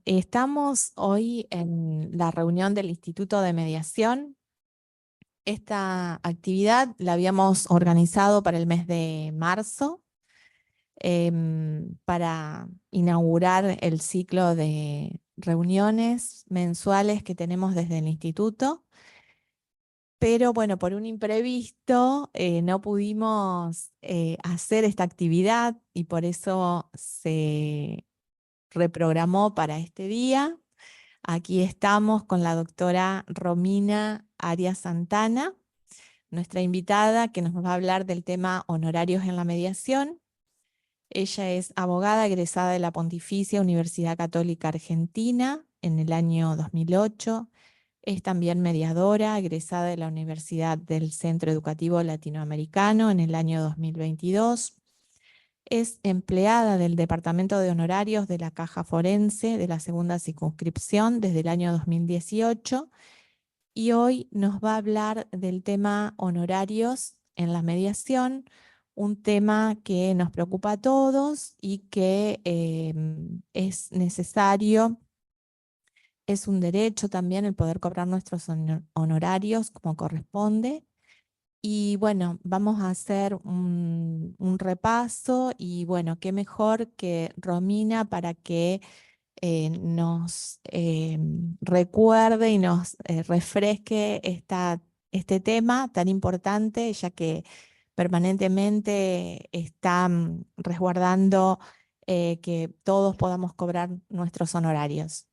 Estamos hoy en la reunión del Instituto de Mediación. Esta actividad la habíamos organizado para el mes de marzo, para inaugurar el ciclo de reuniones mensuales que tenemos desde el instituto. Pero bueno, por un imprevisto no pudimos hacer esta actividad y por eso se reprogramó para este día. Aquí estamos con la doctora Romina Arias Santana, nuestra invitada que nos va a hablar del tema honorarios en la mediación. Ella es abogada egresada de la Pontificia Universidad Católica Argentina en el año 2008. Es también mediadora egresada de la Universidad del Centro Educativo Latinoamericano en el año 2022. Es empleada del Departamento de Honorarios de la Caja Forense de la Segunda Circunscripción desde el año 2018 y hoy nos va a hablar del tema honorarios en la mediación, un tema que nos preocupa a todos y que es necesario, es un derecho también el poder cobrar nuestros honorarios como corresponde. Y bueno, vamos a hacer un repaso y bueno, qué mejor que Romina para que nos recuerde y nos refresque este tema tan importante, ya que permanentemente está resguardando que todos podamos cobrar nuestros honorarios.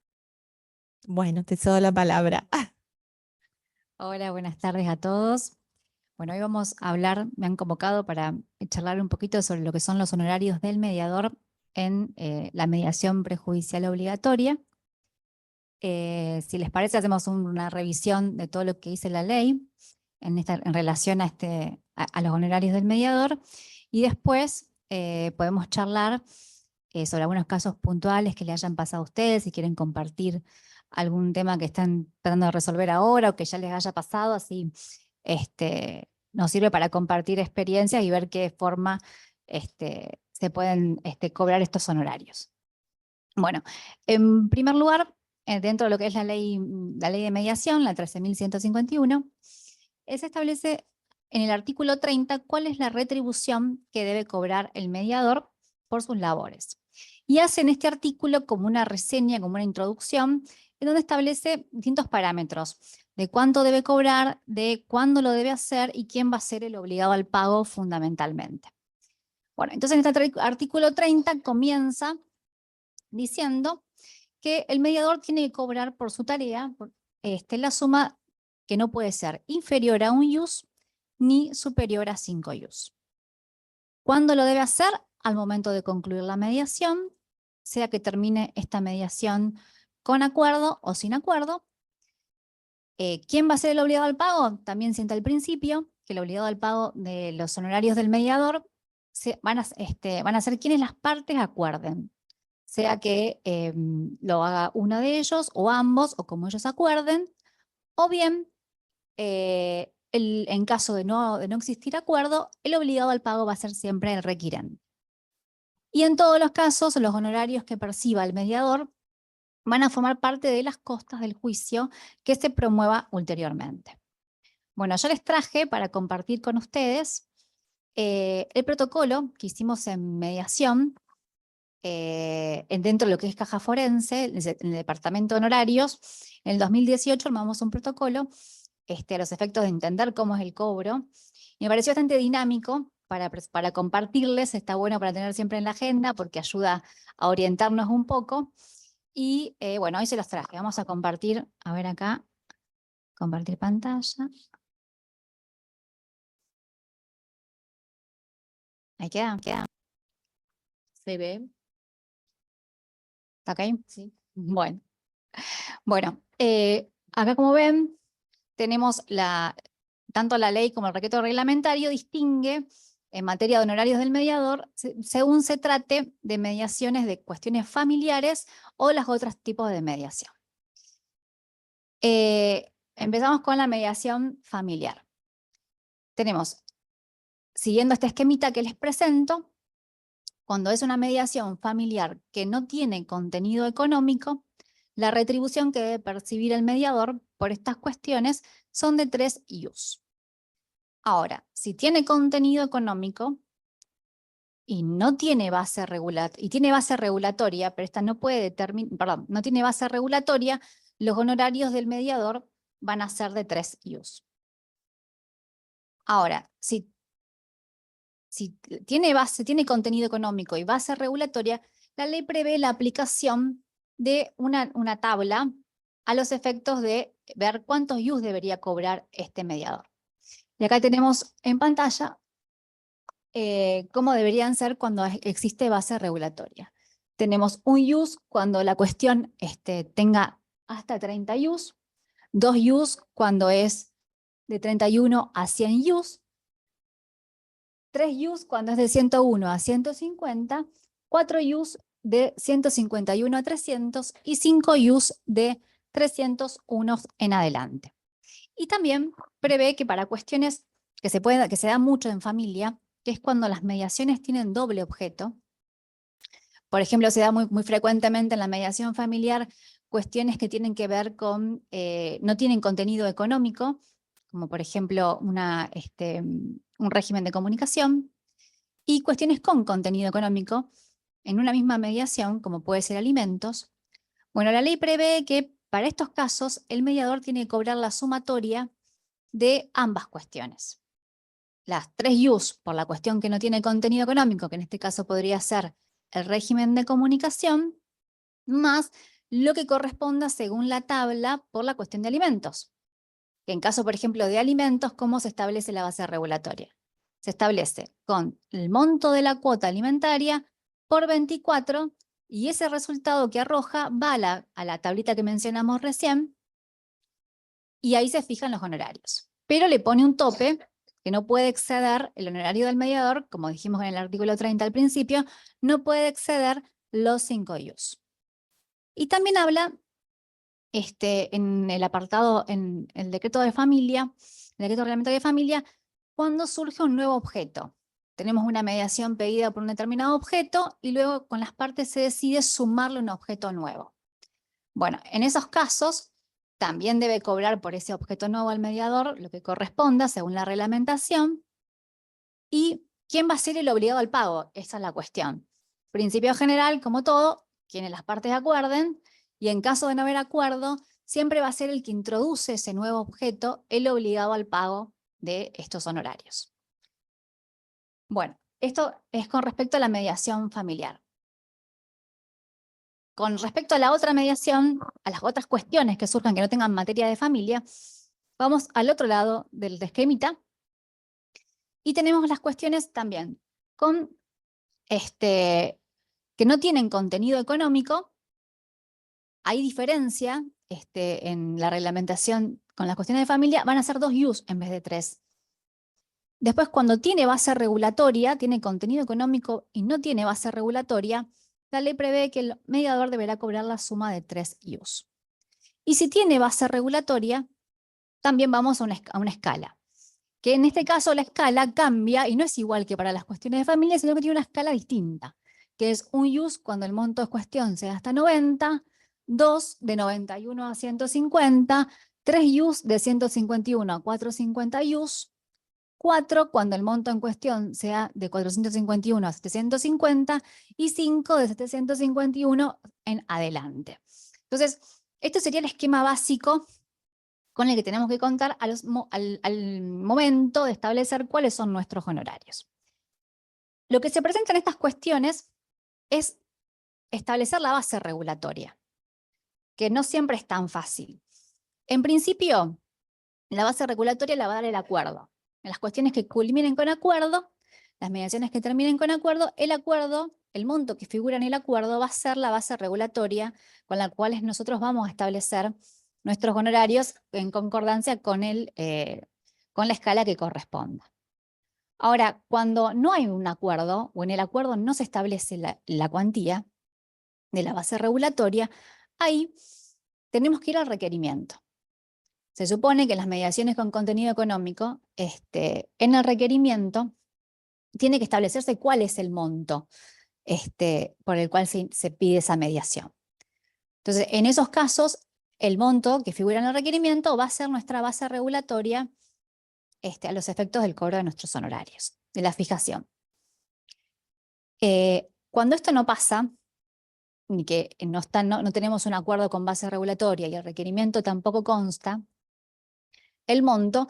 Bueno, te cedo la palabra. Hola, buenas tardes a todos. Bueno, hoy vamos a hablar, me han convocado para charlar un poquito sobre lo que son los honorarios del mediador en la mediación prejudicial obligatoria. Si les parece, hacemos una revisión de todo lo que dice la ley en relación a los honorarios del mediador y después podemos charlar sobre algunos casos puntuales que le hayan pasado a ustedes, si quieren compartir algún tema que están tratando de resolver ahora o que ya les haya pasado, así nos sirve para compartir experiencias y ver qué forma se pueden cobrar estos honorarios. Bueno, en primer lugar, dentro de lo que es la ley de mediación, la 13.151, se establece en el artículo 30 cuál es la retribución que debe cobrar el mediador por sus labores. Y hace en este artículo como una reseña, como una introducción, en donde establece distintos parámetros de cuánto debe cobrar, de cuándo lo debe hacer y quién va a ser el obligado al pago fundamentalmente. Bueno, entonces en este artículo 30 comienza diciendo que el mediador tiene que cobrar por su tarea la suma que no puede ser inferior a 1 ius ni superior a 5 ius. ¿Cuándo lo debe hacer? Al momento de concluir la mediación, sea que termine esta mediación con acuerdo o sin acuerdo. ¿Quién va a ser el obligado al pago? También sienta al principio que el obligado al pago de los honorarios del mediador van a ser quienes las partes acuerden, sea que lo haga uno de ellos o ambos o como ellos acuerden, o bien en caso de no existir acuerdo, el obligado al pago va a ser siempre el requirente. Y en todos los casos, los honorarios que perciba el mediador van a formar parte de las costas del juicio que se promueva ulteriormente. Bueno, yo les traje para compartir con ustedes el protocolo que hicimos en mediación dentro de lo que es Caja Forense, en el departamento de honorarios. En el 2018 armamos un protocolo a los efectos de entender cómo es el cobro, y me pareció bastante dinámico para compartirles. Está bueno para tener siempre en la agenda porque ayuda a orientarnos un poco. Y bueno, hoy se los traje. Vamos a compartir, a ver acá, compartir pantalla. Ahí queda. ¿Se ve? ¿Está ok? Sí. Bueno, acá como ven, tenemos tanto la ley como el decreto reglamentario distingue en materia de honorarios del mediador según se trate de mediaciones de cuestiones familiares o los otros tipos de mediación. Empezamos con la mediación familiar. Tenemos, siguiendo este esquemita que les presento, cuando es una mediación familiar que no tiene contenido económico, la retribución que debe percibir el mediador por estas cuestiones son de 3 ius. Ahora, si tiene contenido económico y no tiene base regulatoria, pero esta no puede determinar, perdón, no tiene base regulatoria, los honorarios del mediador van a ser de 3 ius. Ahora, si tiene contenido económico y base regulatoria, la ley prevé la aplicación de una tabla a los efectos de ver cuántos ius debería cobrar este mediador. Y acá tenemos en pantalla cómo deberían ser cuando existe base regulatoria. Tenemos un ius cuando la cuestión tenga hasta 30 ius, 2 ius cuando es de 31 a 100 ius, 3 ius cuando es de 101 a 150, 4 ius de 151 a 300 y 5 ius de 301 en adelante. Y también prevé que para cuestiones que se da mucho en familia, que es cuando las mediaciones tienen doble objeto. Por ejemplo, se da muy frecuentemente en la mediación familiar cuestiones que tienen que ver con, no tienen contenido económico, como por ejemplo un régimen de comunicación, y cuestiones con contenido económico en una misma mediación, como puede ser alimentos. Bueno, la ley prevé que para estos casos el mediador tiene que cobrar la sumatoria de ambas cuestiones. Las 3 ius por la cuestión que no tiene contenido económico, que en este caso podría ser el régimen de comunicación, más lo que corresponda según la tabla por la cuestión de alimentos. Que en caso, por ejemplo, de alimentos, ¿cómo se establece la base regulatoria? Se establece con el monto de la cuota alimentaria por 24 y ese resultado que arroja va a la tablita que mencionamos recién y ahí se fijan los honorarios. Pero le pone un tope que no puede exceder el honorario del mediador, como dijimos en el artículo 30 al principio, no puede exceder los 5 ius. Y también habla en el apartado, en el decreto de familia, el decreto reglamentario de familia, cuando surge un nuevo objeto. Tenemos una mediación pedida por un determinado objeto y luego con las partes se decide sumarle un objeto nuevo. Bueno, en esos casos también debe cobrar por ese objeto nuevo al mediador lo que corresponda según la reglamentación. ¿Y quién va a ser el obligado al pago? Esa es la cuestión. Principio general, como todo, quienes las partes acuerden, y en caso de no haber acuerdo, siempre va a ser el que introduce ese nuevo objeto el obligado al pago de estos honorarios. Bueno, esto es con respecto a la mediación familiar. Con respecto a la otra mediación, a las otras cuestiones que surjan que no tengan materia de familia, vamos al otro lado del esquemita y tenemos las cuestiones también con que no tienen contenido económico. Hay diferencia en la reglamentación con las cuestiones de familia, van a ser 2 ius en vez de 3. Después, cuando tiene base regulatoria, tiene contenido económico y no tiene base regulatoria, la ley prevé que el mediador deberá cobrar la suma de 3 ius. Y si tiene base regulatoria, también vamos a una escala. Que en este caso la escala cambia y no es igual que para las cuestiones de familia, sino que tiene una escala distinta, que es 1 ius cuando el monto de cuestión sea hasta 90, 2 de 91 a 150, 3 ius de 151 a 450 ius, 4 cuando el monto en cuestión sea de 451 a 750 y 5 de 751 en adelante. Entonces, este sería el esquema básico con el que tenemos que contar al momento de establecer cuáles son nuestros honorarios. Lo que se presenta en estas cuestiones es establecer la base regulatoria, que no siempre es tan fácil. En principio, la base regulatoria la va a dar el acuerdo. En las cuestiones que culminen con acuerdo, las mediaciones que terminen con acuerdo, el monto que figura en el acuerdo va a ser la base regulatoria con la cual nosotros vamos a establecer nuestros honorarios en concordancia con la escala que corresponda. Ahora, cuando no hay un acuerdo o en el acuerdo no se establece la cuantía de la base regulatoria, ahí tenemos que ir al requerimiento. Se supone que las mediaciones con contenido económico, en el requerimiento, tiene que establecerse cuál es el monto por el cual se pide esa mediación. Entonces, en esos casos, el monto que figura en el requerimiento va a ser nuestra base regulatoria a los efectos del cobro de nuestros honorarios, de la fijación. Cuando esto no pasa, ni que no tenemos un acuerdo con base regulatoria y el requerimiento tampoco consta, el monto,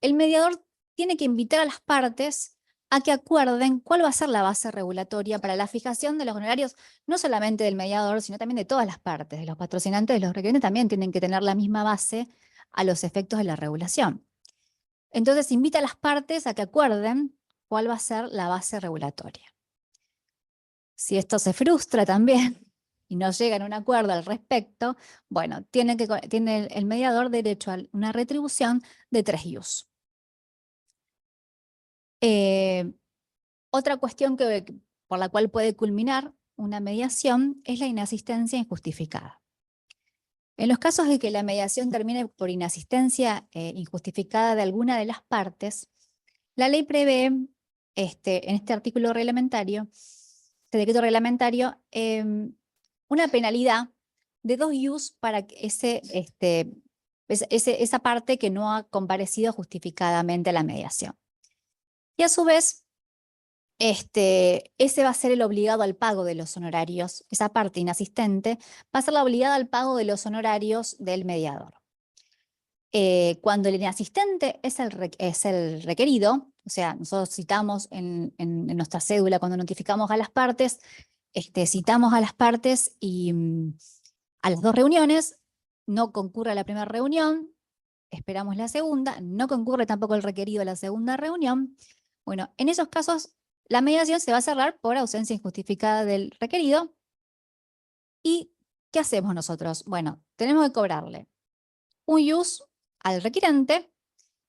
el mediador tiene que invitar a las partes a que acuerden cuál va a ser la base regulatoria para la fijación de los honorarios, no solamente del mediador, sino también de todas las partes, de los patrocinantes, de los requerentes, también tienen que tener la misma base a los efectos de la regulación. Entonces, invita a las partes a que acuerden cuál va a ser la base regulatoria. Si esto se frustra también y no llegan a un acuerdo al respecto, bueno, tiene el mediador derecho a una retribución de 3 ius. Otra cuestión por la cual puede culminar una mediación es la inasistencia injustificada. En los casos de que la mediación termine por inasistencia injustificada de alguna de las partes, la ley prevé en este artículo reglamentario, este decreto reglamentario, una penalidad de 2 ius para esa parte que no ha comparecido justificadamente a la mediación. Y a su vez, ese va a ser el obligado al pago de los honorarios, esa parte inasistente va a ser la obligada al pago de los honorarios del mediador. Cuando el inasistente es el requerido, o sea, nosotros citamos en nuestra cédula cuando notificamos a las partes, citamos a las partes y a las 2 reuniones, no concurre a la primera reunión, esperamos la segunda, no concurre tampoco el requerido a la segunda reunión. Bueno, en esos casos la mediación se va a cerrar por ausencia injustificada del requerido. ¿Y qué hacemos nosotros? Bueno, tenemos que cobrarle un ius al requirente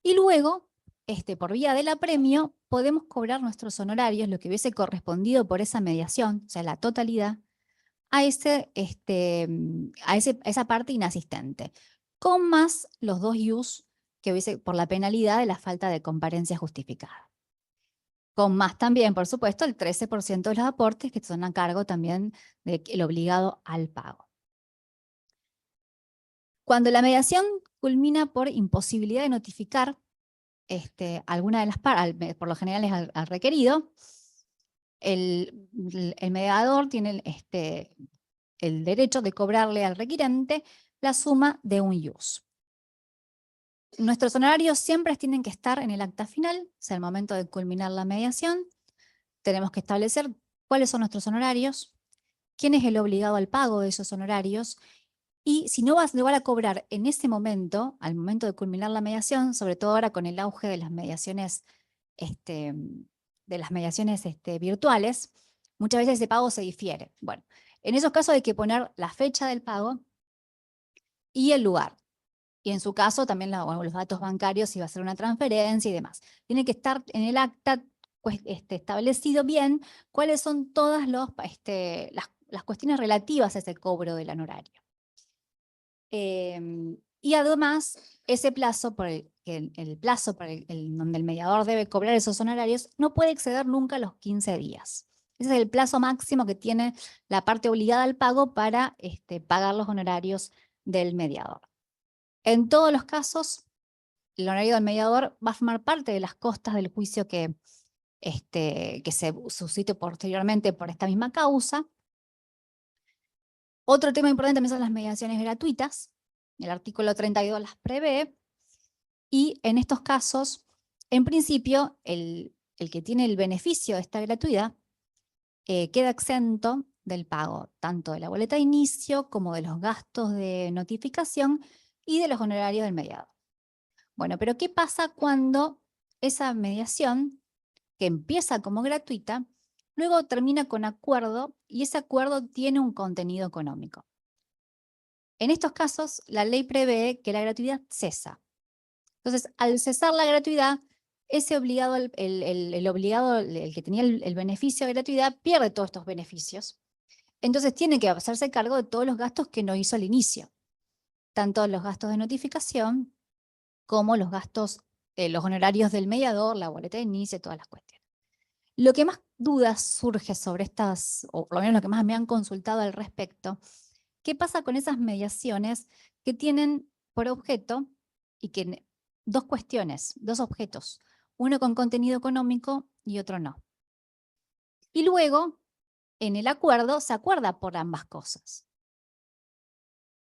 y luego, por vía del apremio, podemos cobrar nuestros honorarios, lo que hubiese correspondido por esa mediación, o sea, la totalidad, a esa parte inasistente, con más los 2 ius que hubiese por la penalidad de la falta de comparencia justificada. Con más también, por supuesto, el 13% de los aportes que son a cargo también del obligado al pago. Cuando la mediación culmina por imposibilidad de notificar alguna de las partes, por lo general es al requerido, el mediador tiene el derecho de cobrarle al requirente la suma de un ius. Nuestros honorarios siempre tienen que estar en el acta final, o sea, al momento de culminar la mediación, tenemos que establecer cuáles son nuestros honorarios, quién es el obligado al pago de esos honorarios, y si no lo van a cobrar en ese momento, al momento de culminar la mediación, sobre todo ahora con el auge de las mediaciones, virtuales, muchas veces ese pago se difiere. Bueno, en esos casos hay que poner la fecha del pago y el lugar. Y en su caso también los datos bancarios, si va a ser una transferencia y demás. Tiene que estar en el acta establecido bien cuáles son todas las cuestiones relativas a ese cobro del honorario. Y además, ese plazo, donde el mediador debe cobrar esos honorarios, no puede exceder nunca los 15 días. Ese es el plazo máximo que tiene la parte obligada al pago para pagar los honorarios del mediador. En todos los casos, el honorario del mediador va a formar parte de las costas del juicio que se suscite posteriormente por esta misma causa. Otro tema importante también son las mediaciones gratuitas. El artículo 32 las prevé. Y en estos casos, en principio, el que tiene el beneficio de esta gratuidad queda exento del pago, tanto de la boleta de inicio como de los gastos de notificación y de los honorarios del mediador. Bueno, pero ¿qué pasa cuando esa mediación, que empieza como gratuita, luego termina con acuerdo y ese acuerdo tiene un contenido económico? En estos casos, la ley prevé que la gratuidad cesa. Entonces, al cesar la gratuidad, ese obligado, el obligado, el que tenía el beneficio de gratuidad, pierde todos estos beneficios. Entonces tiene que hacerse cargo de todos los gastos que no hizo al inicio, tanto los gastos de notificación como los gastos, los honorarios del mediador, la boleta de inicio, todas las cuestiones. Lo que más dudas surge sobre estas, o por lo menos lo que más me han consultado al respecto, ¿Qué pasa con esas mediaciones que tienen por objeto y que dos cuestiones, dos objetos, uno con contenido económico y otro no? Y luego, en el acuerdo, se acuerda por ambas cosas.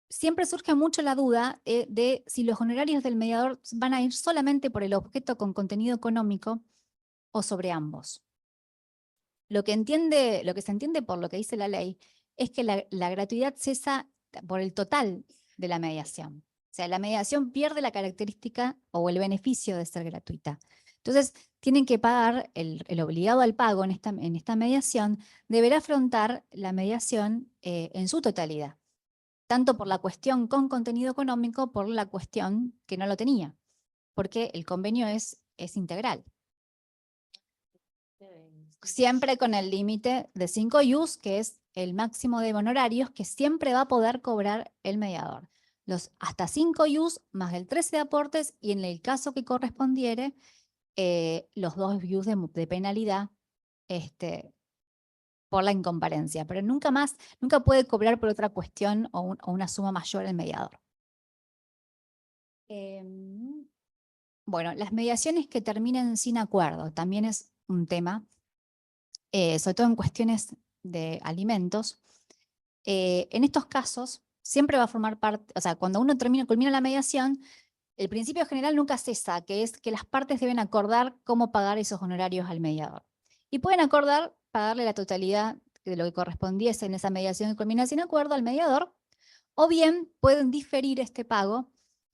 Siempre surge mucho la duda de si los honorarios del mediador van a ir solamente por el objeto con contenido económico o sobre ambos. Lo que se entiende por lo que dice la ley es que la gratuidad cesa por el total de la mediación. O sea, la mediación pierde la característica o el beneficio de ser gratuita. Entonces, tienen que pagar, el obligado al pago en esta mediación deberá afrontar la mediación en su totalidad, tanto por la cuestión con contenido económico, por la cuestión que no lo tenía, porque el convenio es integral. Siempre con el límite de 5 IUs, que es el máximo de honorarios que siempre va a poder cobrar el mediador. Hasta 5 IUs más el 13 de aportes y en el caso que correspondiere, los 2 IUs de penalidad por la incomparencia. Pero nunca puede cobrar por otra cuestión o una suma mayor el mediador. Bueno, las mediaciones que terminen sin acuerdo también es un tema. Sobre todo en cuestiones de alimentos, en estos casos siempre va a formar parte, o sea, cuando uno culmina la mediación, el principio general nunca cesa, que es que las partes deben acordar cómo pagar esos honorarios al mediador. Y pueden acordar pagarle la totalidad de lo que correspondiese en esa mediación que culmina sin acuerdo al mediador, o bien pueden diferir este pago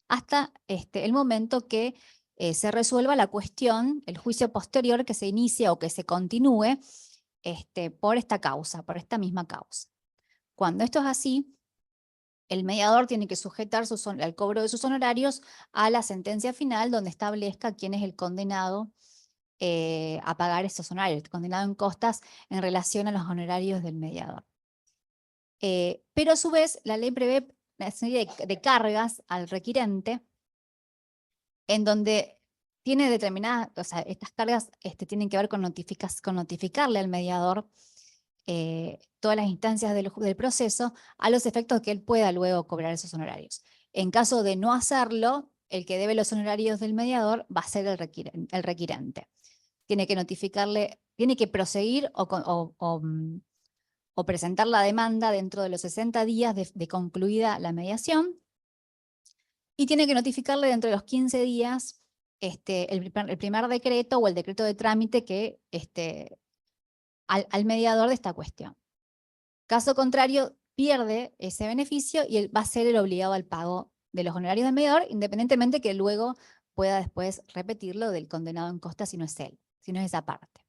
hasta el momento que se resuelva la cuestión, el juicio posterior que se inicie o que se continúe por esta causa, por esta misma causa. Cuando esto es así, el mediador tiene que sujetar el cobro de sus honorarios a la sentencia final donde establezca quién es el condenado a pagar esos honorarios, el condenado en costas en relación a los honorarios del mediador. Pero a su vez, la ley prevé una serie de cargas al requirente en donde tiene determinadas, o sea, estas cargas tienen que ver con notificarle al mediador todas las instancias del proceso a los efectos de que él pueda luego cobrar esos honorarios. En caso de no hacerlo, el que debe los honorarios del mediador va a ser el requirente. Tiene que notificarle, tiene que proseguir o presentar la demanda dentro de los 60 días de concluida la mediación y tiene que notificarle dentro de los 15 días el primer decreto o el decreto de trámite que al mediador de esta cuestión. Caso contrario, pierde ese beneficio y él va a ser el obligado al pago de los honorarios del mediador, independientemente que luego pueda después repetirlo del condenado en costa si no es él, si no es esa parte.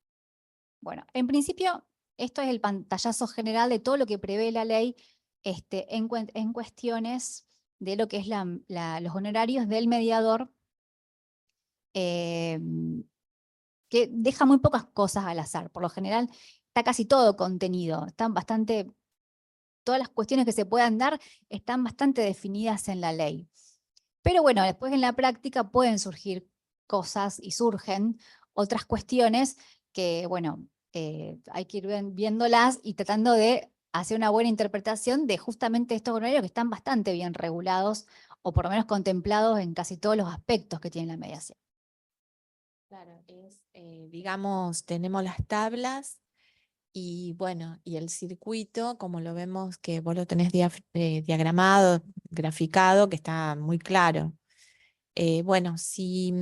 Bueno, en principio, esto es el pantallazo general de todo lo que prevé la ley en cuestiones de lo que es los honorarios del mediador, que deja muy pocas cosas al azar. Por lo general, está casi todo contenido, todas las cuestiones que se puedan dar están bastante definidas en la ley. Pero bueno, después en la práctica pueden surgir cosas y surgen otras cuestiones que, bueno, hay que ir viéndolas y tratando de hacer una buena interpretación de justamente estos honorarios que están bastante bien regulados o por lo menos contemplados en casi todos los aspectos que tiene la mediación. Claro, digamos, tenemos las tablas y bueno, y el circuito, como lo vemos que vos lo tenés diagramado, graficado, que está muy claro. Bueno, si